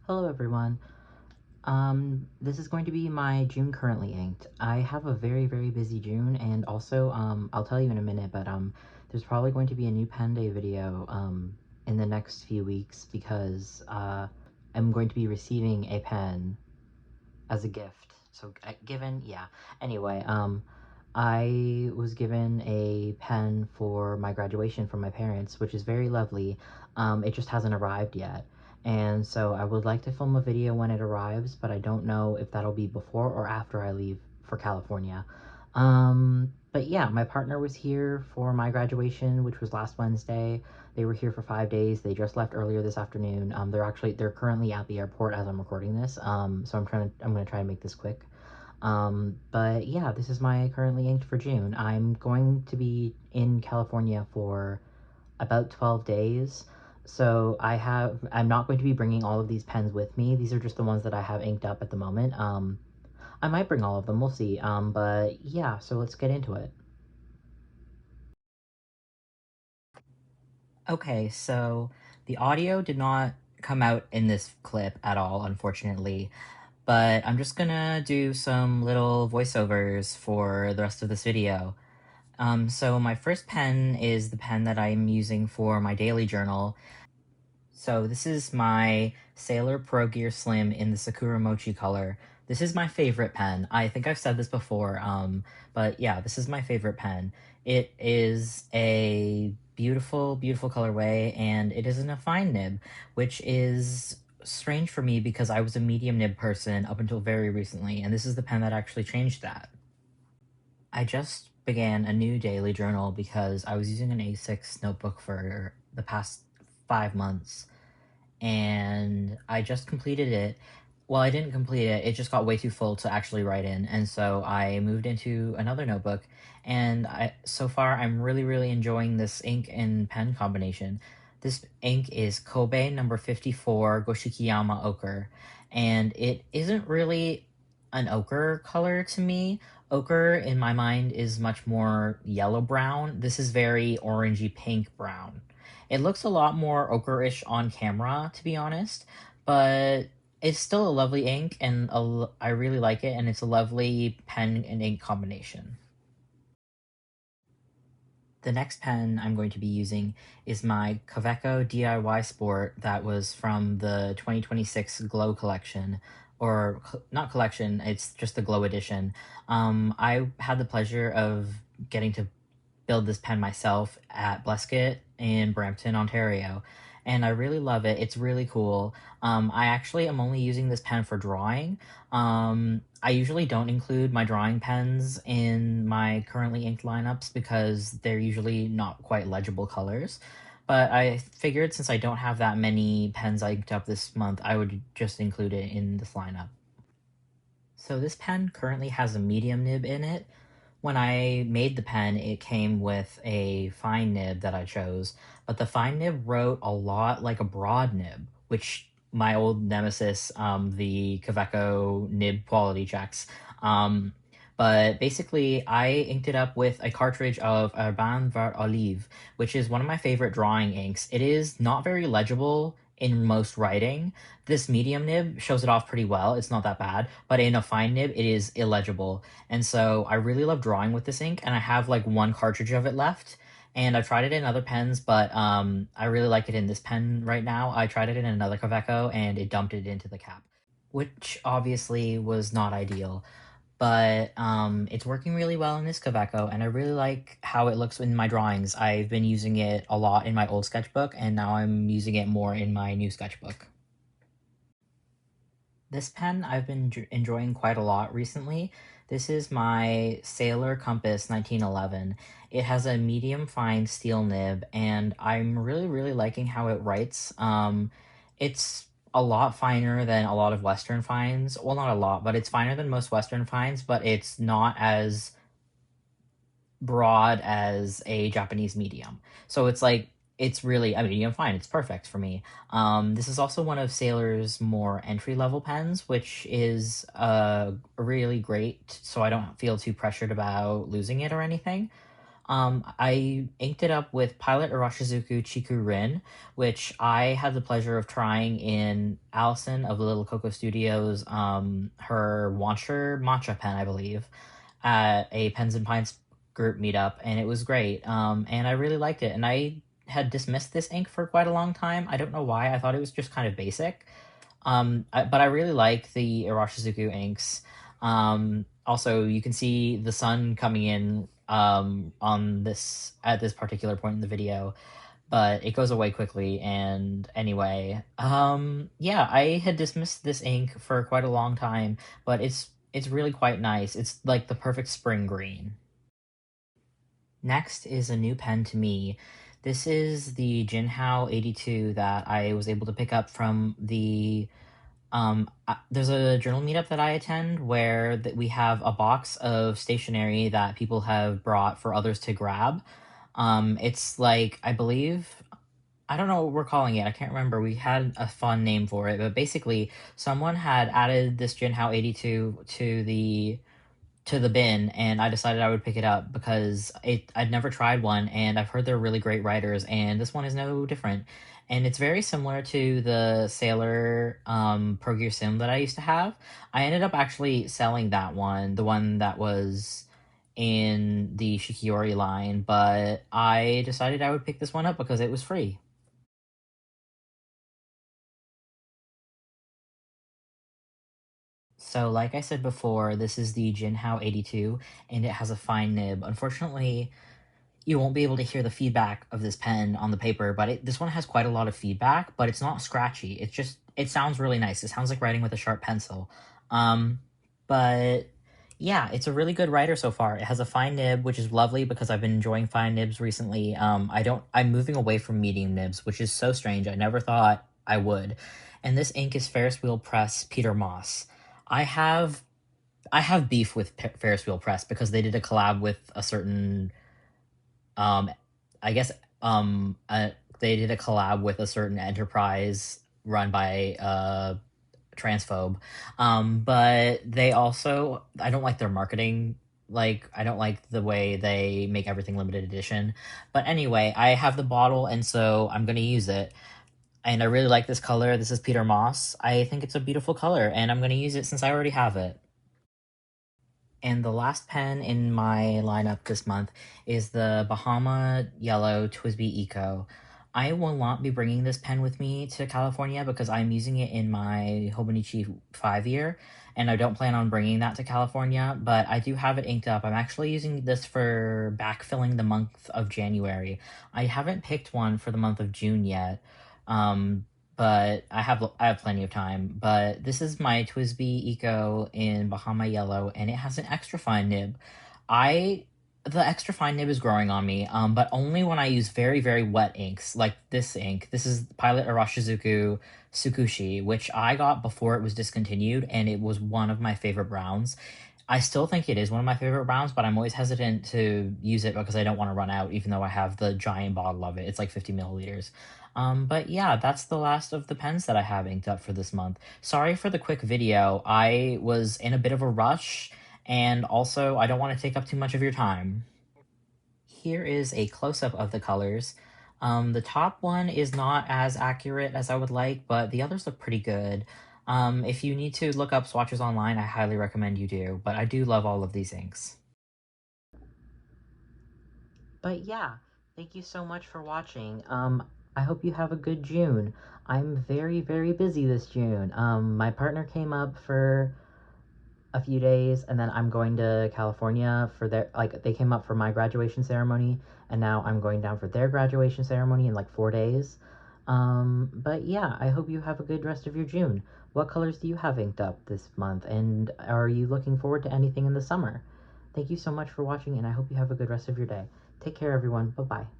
Hello everyone. This is going to be my June currently inked. I have a very busy June, and also, I'll tell you in a minute, but, there's probably going to be a new pen day video, in the next few weeks because, I'm going to be receiving a pen as a gift. So, yeah. Anyway, I was given a pen for my graduation from my parents, which is very lovely. It just hasn't arrived yet. And so I would like to film a video when it arrives, but I don't know if that'll be before or after I leave for California. But yeah, my partner was here for my graduation, which was last Wednesday. They were here for 5 days. They just left earlier this afternoon. They're currently at the airport as I'm recording this. So I'm gonna try and make this quick. But yeah, this is my currently inked for June. I'm going to be in California for about 12 days. So I'm not going to be bringing all of these pens with me. These are just the ones that I have inked up at the moment. I might bring all of them, we'll see. But yeah, so let's get into it. Okay, so the audio did not come out in this clip at all, unfortunately, but I'm just gonna do some little voiceovers for the rest of this video. So my first pen is the pen that I'm using for my daily journal. So this is my Sailor Pro Gear Slim in the Sakura Mochi color. This is my favorite pen. I think I've said this before, but yeah, this is my favorite pen. It is a beautiful colorway, and it is in a fine nib, which is strange for me because I was a medium nib person up until very recently, and this is the pen that actually changed that. I just began a new daily journal because I was using an A6 notebook for the past 5 months, and I just completed it. Well, I didn't complete it, it just got way too full to actually write in, and so I moved into another notebook, and so far I'm really enjoying this ink and pen combination. This ink is Kobe number 54 Goshikiyama Ochre, and it isn't really an ochre color to me. Ochre, in my mind, is much more yellow-brown. This is very orangey pink brown. It looks a lot more ochre-ish on camera, to be honest, but it's still a lovely ink, and I really like it, and it's a lovely pen and ink combination. The next pen I'm going to be using is my Kaweco DIY Sport that was from the 2026 Glow collection, or not collection, it's just the Glow edition. I had the pleasure of getting to build this pen myself at Bleskett in Brampton, Ontario, and I really love it. It's really cool. I actually am only using this pen for drawing. I usually don't include my drawing pens in my currently inked lineups because they're usually not quite legible colors. But I figured since I don't have that many pens inked up this month, I would just include it in this lineup. So this pen currently has a medium nib in it. When I made the pen, it came with a fine nib that I chose, but the fine nib wrote a lot like a broad nib, which my old nemesis, the Kaweco nib quality checks. But basically, I inked it up with a cartridge of Urban Vert Olive, which is one of my favorite drawing inks. It is not very legible in most writing. This medium nib shows it off pretty well. It's not that bad, but in a fine nib, it is illegible. And so I really love drawing with this ink, and I have like one cartridge of it left. And I've tried it in other pens, but I really like it in this pen right now. I tried it in another Kaweco, and it dumped it into the cap, which obviously was not ideal. But it's working really well in this Kaweco, and I really like how it looks in my drawings. I've been using it a lot in my old sketchbook, and now I'm using it more in my new sketchbook. This pen I've been enjoying quite a lot recently. This is my Sailor Compass 1911. It has a medium fine steel nib, and I'm really liking how it writes. It's a lot finer than a lot of Western fines. Well, not a lot, but it's finer than most Western fines, but it's not as broad as a Japanese medium. So it's really a medium fine. It's perfect for me. This is also one of Sailor's more entry level pens, which is really great. So I don't feel too pressured about losing it or anything. I inked it up with Pilot Arashizuku Chiku Rin, which I had the pleasure of trying in Allison of the Little Coco Studios, her Wancher matcha pen, I believe, at a Pens and Pints group meetup, and it was great. And I really liked it. And I had dismissed this ink for quite a long time. I don't know why. I thought it was just kind of basic. But I really like the Irashizuku inks. Also, you can see the sun coming in on this at this particular point in the video, but it goes away quickly. And anyway, yeah, I had dismissed this ink for quite a long time, but it's really quite nice. It's like the perfect spring green. Next is a new pen to me. This is the JInhao 82 that I was able to pick up from the there's a journal meetup that I attend where we have a box of stationery that people have brought for others to grab. It's like, I believe, I don't know what we're calling it. I can't remember. We had a fun name for it, but basically, someone had added this JInhao 82 to the bin, and I decided I would pick it up because I'd never tried one, and I've heard they're really great writers, and this one is no different. And it's very similar to the Sailor Pro Gear Sim that I used to have. I ended up actually selling that one, the one that was in the Shikiori line, but I decided I would pick this one up because it was free. So, like I said before, this is the JInhao 82, and it has a fine nib. Unfortunately, you won't be able to hear the feedback of this pen on the paper, but this one has quite a lot of feedback, but it's not scratchy. It sounds really nice. It sounds like writing with a sharp pencil. Um, but yeah, it's a really good writer so far. It has a fine nib, which is lovely because I've been enjoying fine nibs recently. I'm moving away from medium nibs, which is so strange. I never thought I would. And this ink is Ferris Wheel Press Peter Moss. I have I have beef with Ferris Wheel Press because they did a collab with a certain um, I guess they did a collab with a certain enterprise run by transphobe. But they also, I don't like their marketing. Like, I don't like the way they make everything limited edition. But anyway, I have the bottle, and so I'm gonna use it. And I really like this color. This is Peter Moss. I think it's a beautiful color, and I'm gonna use it since I already have it. And the last pen in my lineup this month is the Bahama Yellow TWSBI Eco. I will not be bringing this pen with me to California because I'm using it in my Hobonichi 5 year, and I don't plan on bringing that to California, but I do have it inked up. I'm actually using this for backfilling the month of January. I haven't picked one for the month of June yet, um, but I have plenty of time. But this is my TWSBI Eco in Bahama Yellow, and it has an extra fine nib. I the extra fine nib is growing on me, but only when I use very, very wet inks, like this ink. This is Pilot Arashizuku Tsukushi, which I got before it was discontinued, and it was one of my favorite browns. I still think it is one of my favorite browns, but I'm always hesitant to use it because I don't want to run out, even though I have the giant bottle of it. It's like 50 milliliters. But yeah, that's the last of the pens that I have inked up for this month. Sorry for the quick video. I was in a bit of a rush, and also I don't want to take up too much of your time. Here is a close-up of the colors. The top one is not as accurate as I would like, but the others look pretty good. If you need to look up swatches online, I highly recommend you do, but I do love all of these inks. But yeah, thank you so much for watching. I hope you have a good June. I'm very, very busy this June. My partner came up for a few days, and then I'm going to California for they came up for my graduation ceremony, and now I'm going down for their graduation ceremony in like 4 days. But yeah, I hope you have a good rest of your June. What colors do you have inked up this month, and are you looking forward to anything in the summer? Thank you so much for watching, and I hope you have a good rest of your day. Take care, everyone. Bye-bye.